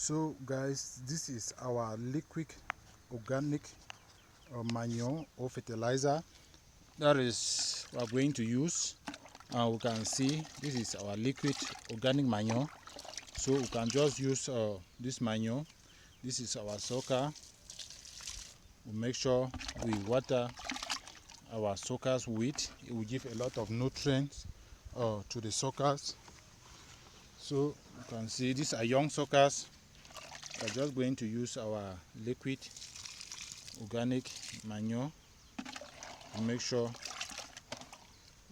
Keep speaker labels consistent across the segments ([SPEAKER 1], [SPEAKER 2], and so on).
[SPEAKER 1] So guys, this is our liquid organic manure or fertilizer that is we are going to use. And we can see this is our liquid organic manure, so we can just use this manure. This is our sucker. We make sure we water our suckers with. It will give a lot of nutrients to the suckers. So you can see these are young suckers. We are just going to use our liquid organic manure to make sure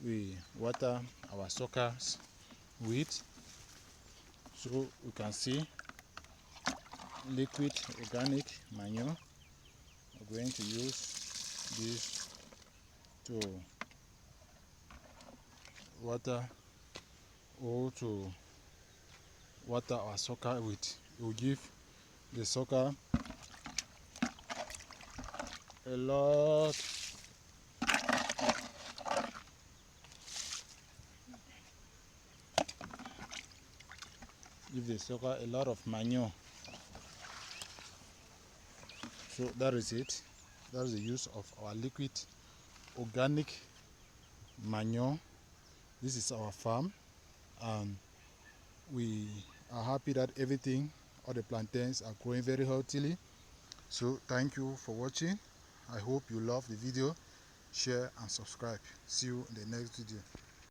[SPEAKER 1] we water our suckers with. So you can see liquid organic manure. We're going to use this to water or to water our sucker with. It will give the sucker a lot of manure. So that is it. That is the use of our liquid organic manure. This is our farm, and we are happy that all the plantains are growing very healthily. So thank you for watching. I hope you love the video. Share and subscribe. See you in the next video.